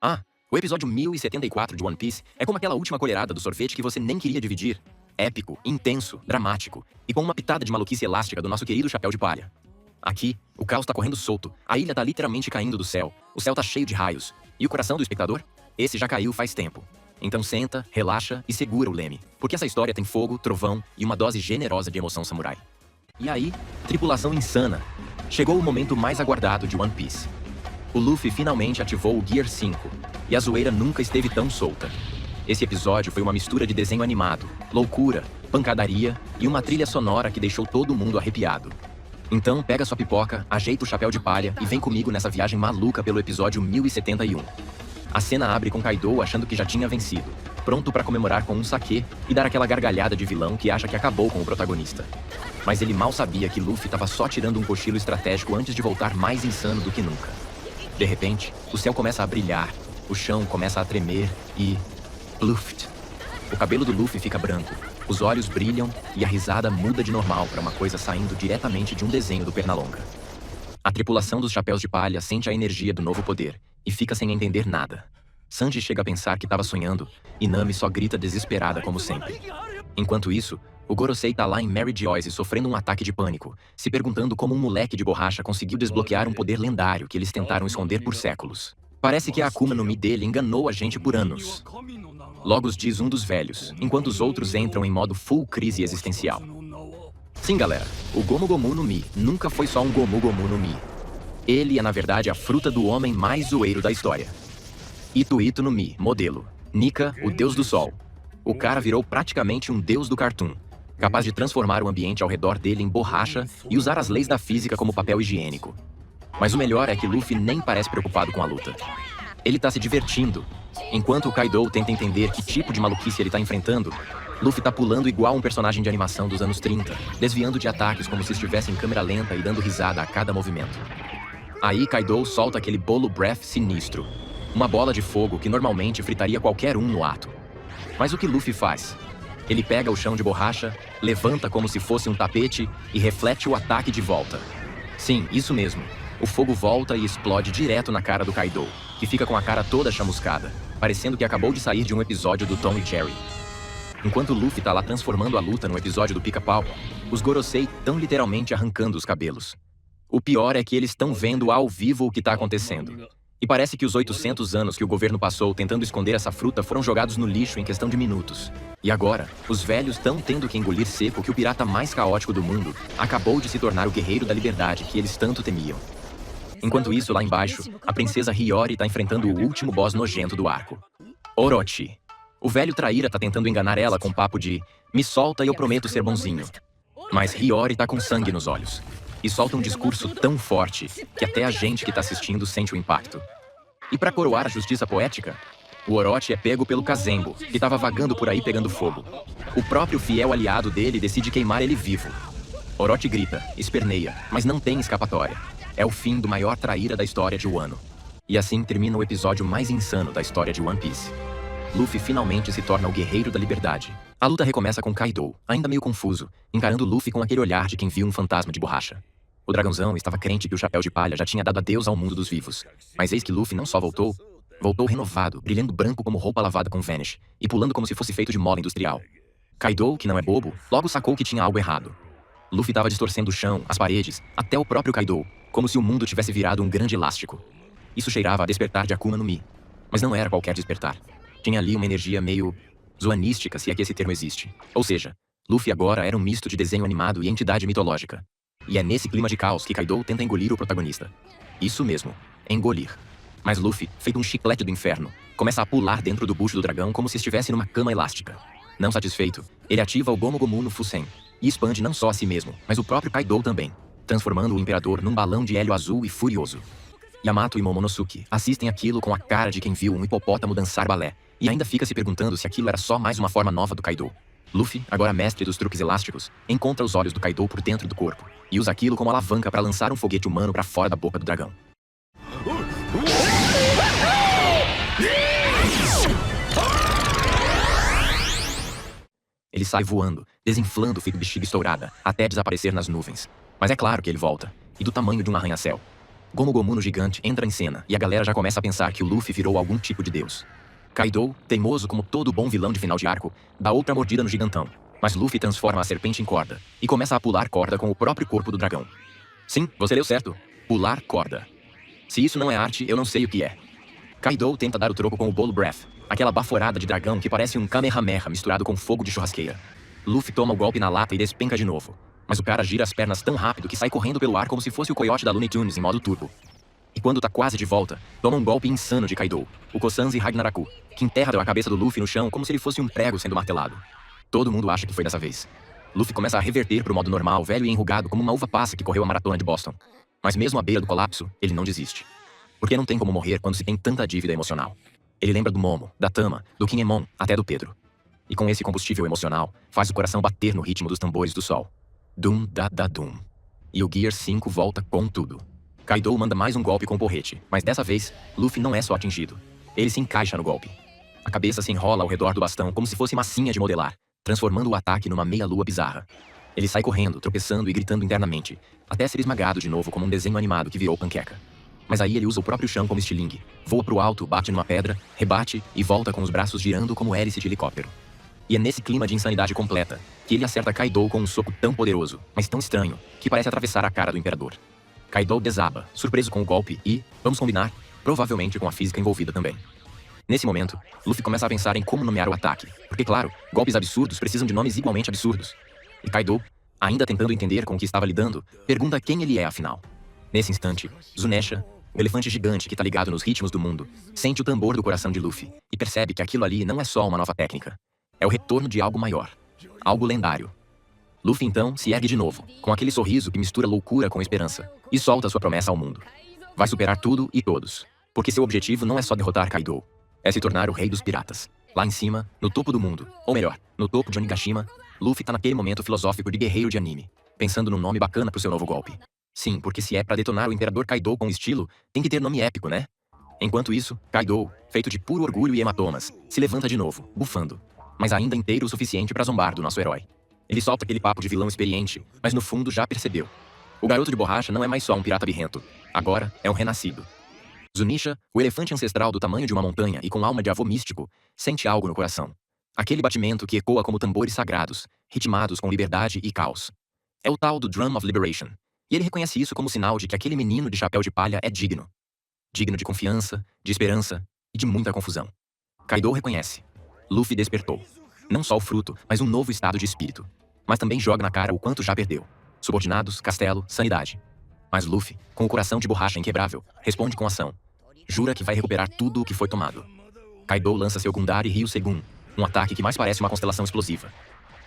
Ah, o episódio 1074 de One Piece é como aquela última colherada do sorvete que você nem queria dividir. Épico, intenso, dramático e com uma pitada de maluquice elástica do nosso querido Chapéu de Palha. Aqui, o caos tá correndo solto, a ilha tá literalmente caindo do céu, o céu tá cheio de raios. E o coração do espectador? Esse já caiu faz tempo. Então senta, relaxa e segura o leme, porque essa história tem fogo, trovão e uma dose generosa de emoção samurai. E aí, tripulação insana. Chegou o momento mais aguardado de One Piece. O Luffy finalmente ativou o Gear 5, e a zoeira nunca esteve tão solta. Esse episódio foi uma mistura de desenho animado, loucura, pancadaria e uma trilha sonora que deixou todo mundo arrepiado. Então pega sua pipoca, ajeita o chapéu de palha e vem comigo nessa viagem maluca pelo episódio 1071. A cena abre com Kaido achando que já tinha vencido, pronto para comemorar com um saque e dar aquela gargalhada de vilão que acha que acabou com o protagonista. Mas ele mal sabia que Luffy estava só tirando um cochilo estratégico antes de voltar mais insano do que nunca. De repente, o céu começa a brilhar, o chão começa a tremer e... Pluft! O cabelo do Luffy fica branco, os olhos brilham e a risada muda de normal para uma coisa saindo diretamente de um desenho do Pernalonga. A tripulação dos Chapéus de Palha sente a energia do novo poder e fica sem entender nada. Sanji chega a pensar que estava sonhando e Nami só grita desesperada como sempre. Enquanto isso, o Gorosei tá lá em Mary Joyce sofrendo um ataque de pânico, se perguntando como um moleque de borracha conseguiu desbloquear um poder lendário que eles tentaram esconder por séculos. Parece que a Akuma no Mi dele enganou a gente por anos. Logos diz um dos velhos, enquanto os outros entram em modo full crise existencial. Sim, galera, o Gomu Gomu no Mi nunca foi só um Gomu Gomu no Mi. Ele é na verdade a fruta do homem mais zoeiro da história. Ito Ito no Mi, modelo. Nika, o deus do sol. O cara virou praticamente um deus do cartoon, capaz de transformar o ambiente ao redor dele em borracha e usar as leis da física como papel higiênico. Mas o melhor é que Luffy nem parece preocupado com a luta. Ele tá se divertindo. Enquanto o Kaido tenta entender que tipo de maluquice ele tá enfrentando, Luffy tá pulando igual um personagem de animação dos anos 30, desviando de ataques como se estivesse em câmera lenta e dando risada a cada movimento. Aí Kaido solta aquele bolo breath sinistro, uma bola de fogo que normalmente fritaria qualquer um no ato. Mas o que Luffy faz? Ele pega o chão de borracha, levanta como se fosse um tapete e reflete o ataque de volta. Sim, isso mesmo. O fogo volta e explode direto na cara do Kaido, que fica com a cara toda chamuscada, parecendo que acabou de sair de um episódio do Tom e Jerry. Enquanto Luffy tá lá transformando a luta no episódio do Pica-Pau, os Gorosei tão literalmente arrancando os cabelos. O pior é que eles estão vendo ao vivo o que tá acontecendo. E parece que os 800 anos que o governo passou tentando esconder essa fruta foram jogados no lixo em questão de minutos. E agora, os velhos estão tendo que engolir seco que o pirata mais caótico do mundo acabou de se tornar o guerreiro da liberdade que eles tanto temiam. Enquanto isso, lá embaixo, a princesa Hiyori tá enfrentando o último boss nojento do arco. Orochi. O velho traíra tá tentando enganar ela com um papo de "me solta e eu prometo ser bonzinho". Mas Hiyori tá com sangue nos olhos. E solta um discurso tão forte que até a gente que tá assistindo sente o impacto. E pra coroar a justiça poética, o Orochi é pego pelo Kazembo, que tava vagando por aí pegando fogo. O próprio fiel aliado dele decide queimar ele vivo. Orochi grita, esperneia, mas não tem escapatória. É o fim do maior traíra da história de Wano. E assim termina o episódio mais insano da história de One Piece. Luffy finalmente se torna o guerreiro da liberdade. A luta recomeça com Kaido, ainda meio confuso, encarando Luffy com aquele olhar de quem viu um fantasma de borracha. O dragãozão estava crente que o Chapéu de Palha já tinha dado adeus ao mundo dos vivos. Mas eis que Luffy não só voltou renovado, brilhando branco como roupa lavada com Vanish, e pulando como se fosse feito de mola industrial. Kaido, que não é bobo, logo sacou que tinha algo errado. Luffy estava distorcendo o chão, as paredes, até o próprio Kaido, como se o mundo tivesse virado um grande elástico. Isso cheirava a despertar de Akuma no Mi. Mas não era qualquer despertar. Tinha ali uma energia meio zoanística, se é que esse termo existe. Ou seja, Luffy agora era um misto de desenho animado e entidade mitológica. E é nesse clima de caos que Kaido tenta engolir o protagonista. Isso mesmo, engolir. Mas Luffy, feito um chiclete do inferno, começa a pular dentro do bucho do dragão como se estivesse numa cama elástica. Não satisfeito, ele ativa o Gomu Gomu no Fusen e expande não só a si mesmo, mas o próprio Kaido também, transformando o imperador num balão de hélio azul e furioso. Yamato e Momonosuke assistem aquilo com a cara de quem viu um hipopótamo dançar balé, e ainda fica se perguntando se aquilo era só mais uma forma nova do Kaido. Luffy, agora mestre dos truques elásticos, encontra os olhos do Kaido por dentro do corpo, e usa aquilo como alavanca para lançar um foguete humano para fora da boca do dragão. Ele sai voando, desinflando feito bexiga estourada, até desaparecer nas nuvens. Mas é claro que ele volta, e do tamanho de um arranha-céu. Gomu Gomu no gigante entra em cena e a galera já começa a pensar que o Luffy virou algum tipo de deus. Kaido, teimoso como todo bom vilão de final de arco, dá outra mordida no gigantão, mas Luffy transforma a serpente em corda e começa a pular corda com o próprio corpo do dragão. Sim, você leu certo. Pular corda. Se isso não é arte, eu não sei o que é. Kaido tenta dar o troco com o Bolo Breath, aquela baforada de dragão que parece um Kamehameha misturado com fogo de churrasqueira. Luffy toma o golpe na lata e despenca de novo, mas o cara gira as pernas tão rápido que sai correndo pelo ar como se fosse o coiote da Looney Tunes em modo turbo. E quando tá quase de volta, toma um golpe insano de Kaido, o Kosanzi Ragnaraku, que enterra a cabeça do Luffy no chão como se ele fosse um prego sendo martelado. Todo mundo acha que foi dessa vez. Luffy começa a reverter pro modo normal, velho e enrugado como uma uva passa que correu a maratona de Boston. Mas mesmo à beira do colapso, ele não desiste. Porque não tem como morrer quando se tem tanta dívida emocional. Ele lembra do Momo, da Tama, do Kinemon, até do Pedro. E com esse combustível emocional, faz o coração bater no ritmo dos tambores do sol. Dum da da dum. E o Gear 5 volta com tudo. Kaido manda mais um golpe com o porrete, mas dessa vez, Luffy não é só atingido. Ele se encaixa no golpe. A cabeça se enrola ao redor do bastão como se fosse massinha de modelar, transformando o ataque numa meia-lua bizarra. Ele sai correndo, tropeçando e gritando internamente, até ser esmagado de novo como um desenho animado que virou panqueca. Mas aí ele usa o próprio chão como estilingue, voa pro alto, bate numa pedra, rebate e volta com os braços girando como hélice de helicóptero. E é nesse clima de insanidade completa que ele acerta Kaido com um soco tão poderoso, mas tão estranho, que parece atravessar a cara do imperador. Kaido desaba, surpreso com o golpe e, vamos combinar, provavelmente com a física envolvida também. Nesse momento, Luffy começa a pensar em como nomear o ataque, porque claro, golpes absurdos precisam de nomes igualmente absurdos. E Kaido, ainda tentando entender com o que estava lidando, pergunta quem ele é afinal. Nesse instante, Zunesha, o elefante gigante que tá ligado nos ritmos do mundo, sente o tambor do coração de Luffy e percebe que aquilo ali não é só uma nova técnica. É o retorno de algo maior. Algo lendário. Luffy então se ergue de novo, com aquele sorriso que mistura loucura com esperança, e solta sua promessa ao mundo. Vai superar tudo e todos, porque seu objetivo não é só derrotar Kaido, é se tornar o rei dos piratas. Lá em cima, no topo do mundo, ou melhor, no topo de Onigashima, Luffy tá naquele momento filosófico de guerreiro de anime, pensando num nome bacana pro seu novo golpe. Sim, porque se é pra detonar o Imperador Kaido com estilo, tem que ter nome épico, né? Enquanto isso, Kaido, feito de puro orgulho e hematomas, se levanta de novo, bufando, mas ainda inteiro o suficiente pra zombar do nosso herói. Ele solta aquele papo de vilão experiente, mas no fundo já percebeu. O garoto de borracha não é mais só um pirata birrento. Agora é um renascido. Zunisha, o elefante ancestral do tamanho de uma montanha e com alma de avô místico, sente algo no coração. Aquele batimento que ecoa como tambores sagrados, ritmados com liberdade e caos. É o tal do Drum of Liberation. E ele reconhece isso como sinal de que aquele menino de chapéu de palha é digno. Digno de confiança, de esperança e de muita confusão. Kaido reconhece. Luffy despertou. Não só o fruto, mas um novo estado de espírito. Mas também joga na cara o quanto já perdeu. Subordinados, castelo, sanidade. Mas Luffy, com o coração de borracha inquebrável, responde com ação. Jura que vai recuperar tudo o que foi tomado. Kaido lança seu Gundari Ryusegun, um ataque que mais parece uma constelação explosiva.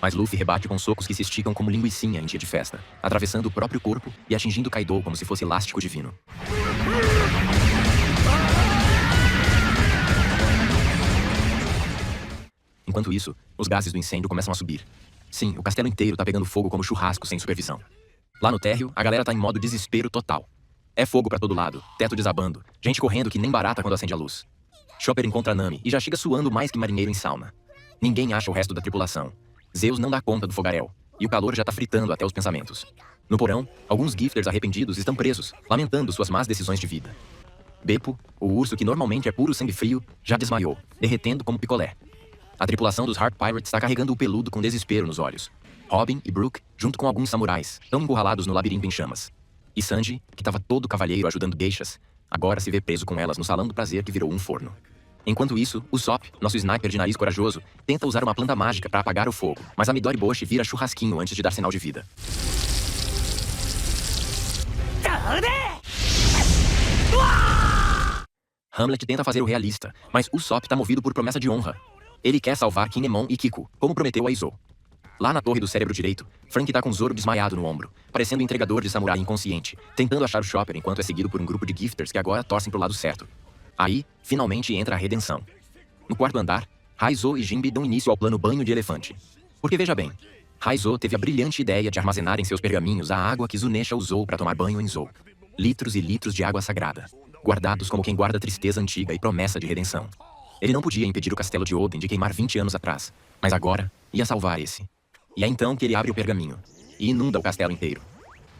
Mas Luffy rebate com socos que se esticam como linguicinha em dia de festa, atravessando o próprio corpo e atingindo Kaido como se fosse elástico divino. Enquanto isso, os gases do incêndio começam a subir. Sim, o castelo inteiro tá pegando fogo como churrasco sem supervisão. Lá no térreo, a galera tá em modo desespero total. É fogo pra todo lado, teto desabando, gente correndo que nem barata quando acende a luz. Chopper encontra Nami e já chega suando mais que marinheiro em sauna. Ninguém acha o resto da tripulação. Zeus não dá conta do fogaréu, e o calor já tá fritando até os pensamentos. No porão, alguns gifters arrependidos estão presos, lamentando suas más decisões de vida. Beppo, o urso que normalmente é puro sangue frio, já desmaiou, derretendo como picolé. A tripulação dos Harp Pirates está carregando o peludo com desespero nos olhos. Robin e Brook, junto com alguns samurais, estão encurralados no labirinto em chamas. E Sanji, que estava todo cavalheiro ajudando geishas, agora se vê preso com elas no salão do prazer que virou um forno. Enquanto isso, o Sop, nosso sniper de nariz corajoso, tenta usar uma planta mágica para apagar o fogo, mas a Midori Boshi vira churrasquinho antes de dar sinal de vida. Hamlet tenta fazer o realista, mas o Sop tá movido por promessa de honra. Ele quer salvar Kinemon e Kiko, como prometeu a Izo. Lá na torre do cérebro direito, Frank tá com Zoro desmaiado no ombro, parecendo um entregador de samurai inconsciente, tentando achar o Chopper enquanto é seguido por um grupo de gifters que agora torcem pro lado certo. Aí, finalmente entra a redenção. No quarto andar, Raizo e Jinbe dão início ao plano banho de elefante. Porque veja bem, Raizo teve a brilhante ideia de armazenar em seus pergaminhos a água que Zunesha usou para tomar banho em Zou. Litros e litros de água sagrada, guardados como quem guarda tristeza antiga e promessa de redenção. Ele não podia impedir o castelo de Oden de queimar 20 anos atrás, mas agora ia salvar esse. E é então que ele abre o pergaminho e inunda o castelo inteiro.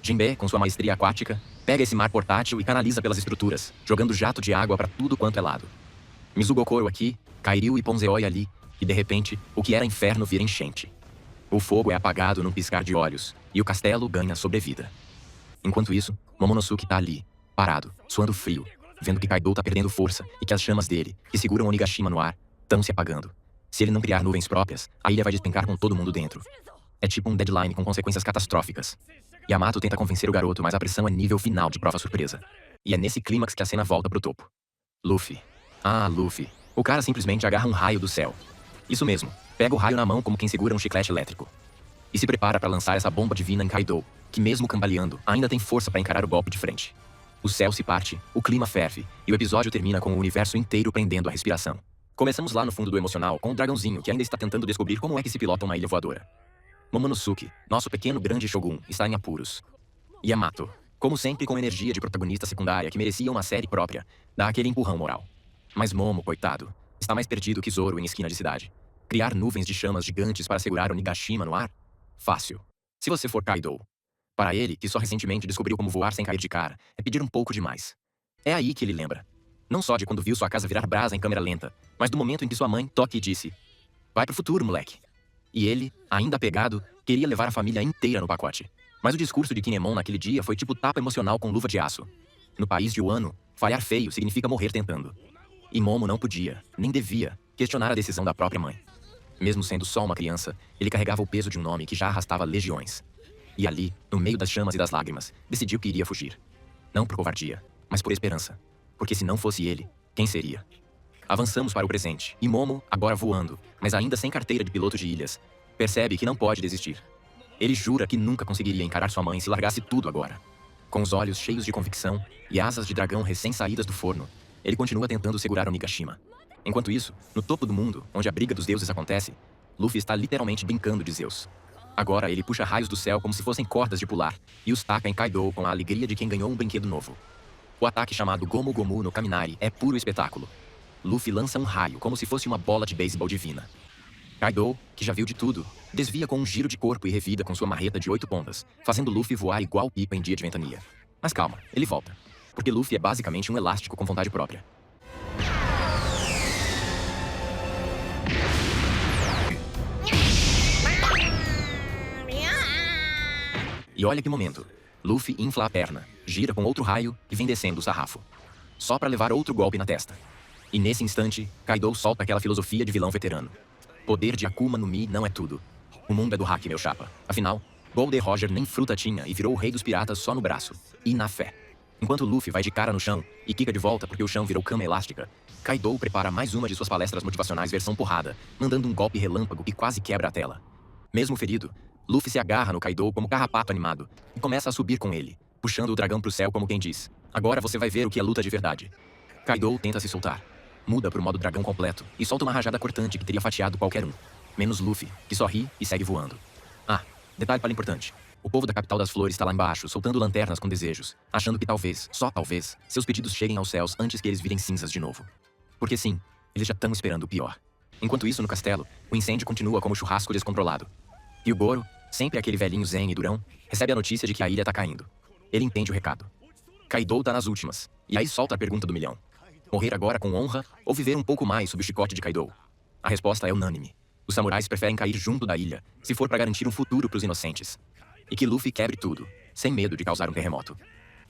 Jinbe, com sua maestria aquática, Pega esse mar portátil e canaliza pelas estruturas, jogando jato de água para tudo quanto é lado. Mizugokoro aqui, Kairyu e Ponzeoi ali, e de repente, o que era inferno vira enchente. O fogo é apagado num piscar de olhos, e o castelo ganha sobrevida. Enquanto isso, Momonosuke tá ali, parado, suando frio, vendo que Kaido tá perdendo força e que as chamas dele, que seguram Onigashima no ar, estão se apagando. Se ele não criar nuvens próprias, a ilha vai despencar com todo mundo dentro. É tipo um deadline com consequências catastróficas. Yamato tenta convencer o garoto, mas a pressão é nível final de prova surpresa. E é nesse clímax que a cena volta pro topo. Luffy. Ah, Luffy. O cara simplesmente agarra um raio do céu. Isso mesmo, pega o raio na mão como quem segura um chiclete elétrico. E se prepara para lançar essa bomba divina em Kaido, que mesmo cambaleando, ainda tem força para encarar o golpe de frente. O céu se parte, o clima ferve, e o episódio termina com o universo inteiro prendendo a respiração. Começamos lá no fundo do emocional, com o dragãozinho que ainda está tentando descobrir como é que se pilota uma ilha voadora. Momonosuke, nosso pequeno grande Shogun, está em apuros. Yamato, como sempre com energia de protagonista secundária que merecia uma série própria, dá aquele empurrão moral. Mas Momo, coitado, está mais perdido que Zoro em esquina de cidade. Criar nuvens de chamas gigantes para segurar Onigashima no ar? Fácil. Se você for Kaido. Para ele, que só recentemente descobriu como voar sem cair de cara, é pedir um pouco demais. É aí que ele lembra. Não só de quando viu sua casa virar brasa em câmera lenta, mas do momento em que sua mãe toca e disse: "Vai pro futuro, moleque." E ele, ainda apegado, queria levar a família inteira no pacote. Mas o discurso de Kinemon naquele dia foi tipo tapa emocional com luva de aço. No país de Wano, falhar feio significa morrer tentando. E Momo não podia, nem devia, questionar a decisão da própria mãe. Mesmo sendo só uma criança, ele carregava o peso de um nome que já arrastava legiões. E ali, no meio das chamas e das lágrimas, decidiu que iria fugir. Não por covardia, mas por esperança. Porque se não fosse ele, quem seria? Avançamos para o presente, e Momo, agora voando, mas ainda sem carteira de piloto de ilhas, percebe que não pode desistir. Ele jura que nunca conseguiria encarar sua mãe se largasse tudo agora. Com os olhos cheios de convicção e asas de dragão recém-saídas do forno, ele continua tentando segurar Onigashima. Enquanto isso, no topo do mundo, onde a briga dos deuses acontece, Luffy está literalmente brincando de Zeus. Agora ele puxa raios do céu como se fossem cordas de pular, e os taca em Kaido com a alegria de quem ganhou um brinquedo novo. O ataque chamado Gomu Gomu no Kaminari é puro espetáculo. Luffy lança um raio como se fosse uma bola de beisebol divina. Kaido, que já viu de tudo, desvia com um giro de corpo e revida com sua marreta de 8 pontas, fazendo Luffy voar igual pipa em dia de ventania. Mas calma, ele volta. Porque Luffy é basicamente um elástico com vontade própria. E olha que momento. Luffy infla a perna, gira com outro raio e vem descendo o sarrafo. Só pra levar outro golpe na testa. E nesse instante, Kaido solta aquela filosofia de vilão veterano. Poder de Akuma no Mi não é tudo. O mundo é do hack, meu chapa. Afinal, Gold Roger nem fruta tinha e virou o rei dos piratas só no braço. E na fé. Enquanto Luffy vai de cara no chão e quica de volta porque o chão virou cama elástica, Kaido prepara mais uma de suas palestras motivacionais versão porrada, mandando um golpe relâmpago que quase quebra a tela. Mesmo ferido, Luffy se agarra no Kaido como carrapato animado e começa a subir com ele, puxando o dragão pro céu como quem diz: "Agora você vai ver o que é luta de verdade." Kaido tenta se soltar, muda pro modo dragão completo e solta uma rajada cortante que teria fatiado qualquer um, menos Luffy, que só ri e segue voando. Ah, detalhe para importante. O povo da capital das flores está lá embaixo, soltando lanternas com desejos, achando que talvez, só talvez, seus pedidos cheguem aos céus antes que eles virem cinzas de novo. Porque sim, eles já estão esperando o pior. Enquanto isso, no castelo, o incêndio continua como churrasco descontrolado. E o Goro, sempre aquele velhinho zen e durão, recebe a notícia de que a ilha tá caindo. Ele entende o recado. Kaido tá nas últimas, e aí solta a pergunta do milhão. Morrer agora com honra ou viver um pouco mais sob o chicote de Kaido? A resposta é unânime. Os samurais preferem cair junto da ilha, se for para garantir um futuro pros inocentes. E que Luffy quebre tudo, sem medo de causar um terremoto.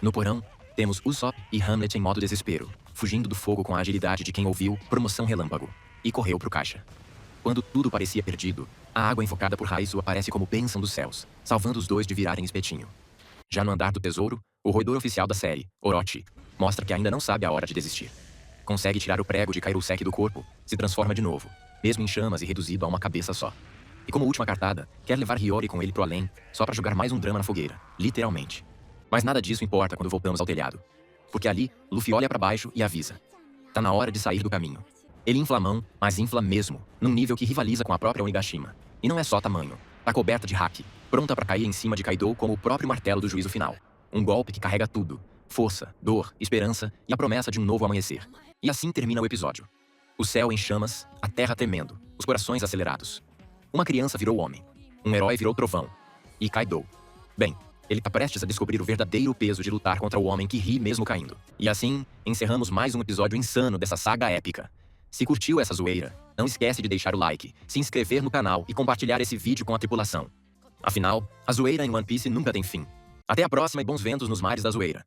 No porão, temos Usopp e Hamlet em modo desespero, fugindo do fogo com a agilidade de quem ouviu promoção relâmpago e correu pro caixa. Quando tudo parecia perdido, a água invocada por Raizo aparece como bênção dos céus, salvando os dois de virarem espetinho. Já no andar do tesouro, o roedor oficial da série, Orochi, mostra que ainda não sabe a hora de desistir. Consegue tirar o prego de Kairosek do corpo, se transforma de novo, mesmo em chamas e reduzido a uma cabeça só. E como última cartada, quer levar Hiyori com ele pro além, só pra jogar mais um drama na fogueira, literalmente. Mas nada disso importa quando voltamos ao telhado. Porque ali, Luffy olha pra baixo e avisa: tá na hora de sair do caminho. Ele infla a mão, mas infla mesmo, num nível que rivaliza com a própria Onigashima. E não é só tamanho, tá coberta de hack, pronta pra cair em cima de Kaido como o próprio martelo do juízo final. Um golpe que carrega tudo: força, dor, esperança e a promessa de um novo amanhecer. E assim termina o episódio. O céu em chamas, a terra tremendo, os corações acelerados. Uma criança virou homem. Um herói virou trovão. E Kaido. Bem, Ele tá prestes a descobrir o verdadeiro peso de lutar contra o homem que ri mesmo caindo. E assim, encerramos mais um episódio insano dessa saga épica. Se curtiu essa zoeira, não esquece de deixar o like, se inscrever no canal e compartilhar esse vídeo com a tripulação. Afinal, a zoeira em One Piece nunca tem fim. Até a próxima e bons ventos nos mares da zoeira.